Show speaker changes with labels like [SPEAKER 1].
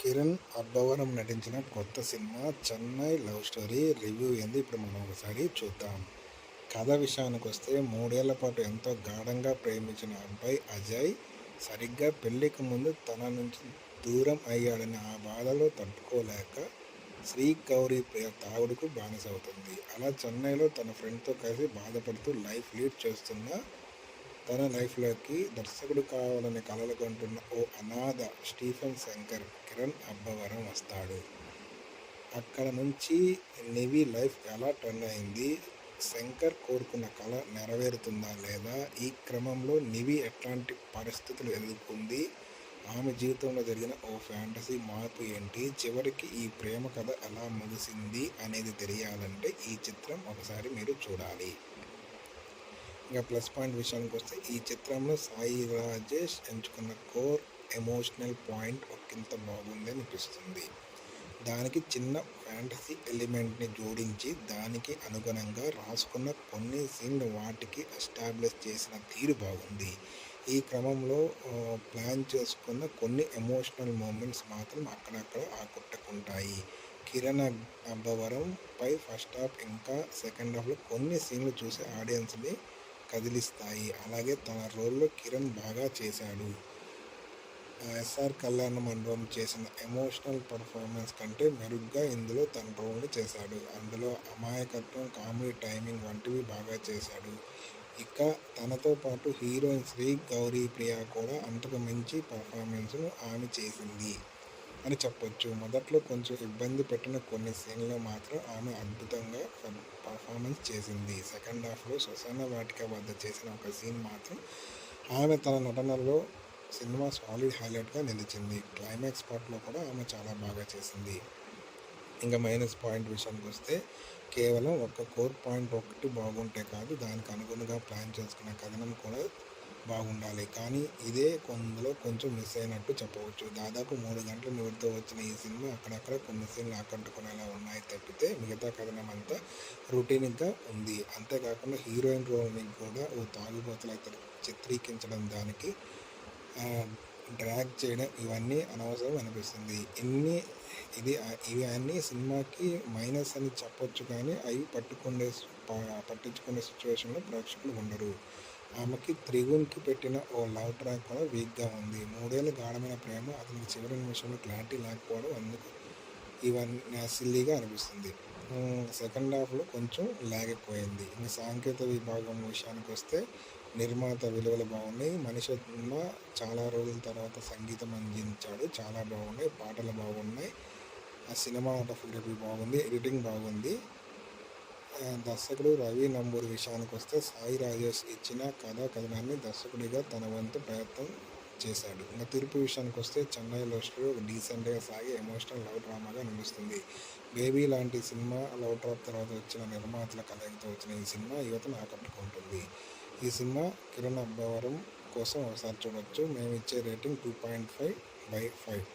[SPEAKER 1] కిరణ్ అబ్బవరం నటించిన కొత్త cinema 'Chennai love story' review ఏంది ఇప్పుడు మనం ఒకసారి చూద్దాం. కథ విషయానికొస్తే 3 ఏళ్ల పాటు ఎంతో గాఢంగా ప్రేమించిన అబ్బాయి అజయ్ సరిగ్గా పెళ్లికి ముందు తన నుంచి దూరం అయ్యాడని ఆ బాధలో తట్టుకోలేక శ్రీ గౌరీ ప్రియ తాగుడుకు బానిసవుతుంది. అలా చెన్నైలో తన ఫ్రెండ్తో కలిసి బాధపడుతూ లైఫ్ లీడ్ చేస్తున్న తన లైఫ్లోకి దర్శకుడు కావాలని కలలు కంటున్న ఓ అనాథ స్టీఫెన్ శంకర్ కిరణ్ అబ్బవరం వస్తాడు. అక్కడ నుంచి నివి లైఫ్ ఎలా టర్న్ అయింది, శంకర్ కోరుకున్న కళ నెరవేరుతుందా లేదా, ఈ క్రమంలో నివి ఎట్లాంటి పరిస్థితులు ఎదుర్కొంది, ఆమె జీవితంలో జరిగిన ఓ ఫ్యాంటసీ మార్పు ఏంటి, చివరికి ఈ ప్రేమ కథ ఎలా ముగిసింది అనేది తెలియాలంటే ఈ చిత్రం ఒకసారి మీరు చూడాలి. ఇంకా ప్లస్ పాయింట్ విషయానికి వస్తే ఈ చిత్రంలో సాయి రాజేష్ ఎంచుకున్న కోర్ ఎమోషనల్ పాయింట్ ఒకంత బాగుంది అనిపిస్తుంది. దానికి చిన్న ఫ్యాంటసీ ఎలిమెంట్ని జోడించి దానికి అనుగుణంగా రాసుకున్న కొన్ని సీన్లు వాటికి ఎస్టాబ్లిష్ చేసిన తీరు బాగుంది. ఈ క్రమంలో ప్లాన్ చేసుకున్న కొన్ని ఎమోషనల్ మూమెంట్స్ మాత్రం అక్కడక్కడ ఆకట్టుకుంటాయి. కిరణ్ అబ్బవరం పై ఫస్ట్ హాఫ్ ఇంకా సెకండ్ హాఫ్లో కొన్ని సీన్లు చూసి ఆడియన్స్ని కదిలిస్తాయి. అలాగే తన రోల్లో కిరణ్ బాగా చేశాడు. ఎస్ఆర్ కళ్యాణ మండపం చేసిన ఎమోషనల్ పర్ఫార్మెన్స్ కంటే మెరుగ్గా ఇందులో తన రోల్ని చేశాడు. అందులో అమాయకత్వం, కామెడీ టైమింగ్ వంటివి బాగా చేశాడు. ఇక తనతో పాటు హీరోయిన్ శ్రీ గౌరీ ప్రియ కూడా అంతకు మించి పర్ఫార్మెన్స్ను ఆమె చేసింది అని చెప్పొచ్చు. మొదట్లో కొంచెం ఇబ్బంది పెట్టిన కొన్ని సీన్లో మాత్రం ఆమె అద్భుతంగా పర్ఫార్మెన్స్ చేసింది. సెకండ్ హాఫ్లో శ్మశాన వాటిక వద్ద చేసిన ఒక సీన్ మాత్రం ఆమె తన నటనలో సినిమా సాలిడ్ హైలైట్గా నిలిచింది. క్లైమాక్స్ పార్ట్లో కూడా ఆమె చాలా బాగా చేసింది. ఇంకా మైనస్ పాయింట్ విషయానికి వస్తే కేవలం ఒక కోర్ పాయింట్ ఒకటి బాగుంటే కాదు, దానికి అనుగుణంగా ప్లాన్ చేసుకున్న కథనం కూడా బాగుండాలి. కానీ ఇదే కొందులో కొంచెం మిస్ అయినట్టు చెప్పవచ్చు. దాదాపు 3 గంటల నిడితో వచ్చిన ఈ సినిమా అక్కడక్కడ కొన్ని సీన్లు ఆకట్టుకునేలా ఉన్నాయి తప్పితే మిగతా కథనం అంతా రొటీన్గా ఉంది. అంతేకాకుండా హీరోయిన్ రోల్ని కూడా ఓ తాగుబోతులా చిత్రీకరించడం, దానికి డ్రాగ్ చేయడం ఇవన్నీ అనవసరం అనిపిస్తుంది. ఇవి అన్నీ సినిమాకి మైనస్ అని చెప్పొచ్చు, కానీ అవి పట్టించుకునే సిచ్యువేషన్లో ప్రేక్షకులు ఉండరు. ఆమెకి త్రిగుణ్కి పెట్టిన ఓ లవ్ ట్రాక్ కూడా వీక్గా ఉంది. 3 ఏళ్ళ గాఢమైన ప్రేమ అతనికి చివరి నిమిషంలో క్లారిటీ లేకపోవడం అందుకు ఇవన్నీ సిల్లీగా అనిపిస్తుంది. సెకండ్ హాఫ్లో కొంచెం లాగ్ ఎక్కువైంది. ఇంకా సాంకేతిక విభాగం విషయానికి వస్తే నిర్మాత విలువలు బాగున్నాయి. మనిషి చాలా రోజుల తర్వాత సంగీతం అందించాడు, చాలా బాగున్నాయి, పాటలు బాగున్నాయి, సినిమాటోగ్రఫీ బాగుంది, ఎడిటింగ్ బాగుంది. దర్శకుడు రవి నంబూరి విషయానికి వస్తే సాయి రాజేష్ ఇచ్చిన కథనాన్ని దర్శకుడిగా తన వంతు ప్రయత్నం చేశాడు. ఇంకా తీర్పు విషయానికి వస్తే చెన్నై లవ్ స్టోరీ ఒక డీసెంట్గా సాగి ఎమోషనల్ లవ్ డ్రామాగా నిలుస్తుంది. బేబీ లాంటి సినిమా లవ్ డ్రాప్ తర్వాత వచ్చిన నిర్మాతల కలయికతో వచ్చిన ఈ సినిమా యువతను ఆకట్టుకుంటుంది. ఈ సినిమా కిరణ్ అబ్బవరం కోసం ఒకసారి చూడొచ్చు. మేము ఇచ్చే రేటింగ్ 2.5/5.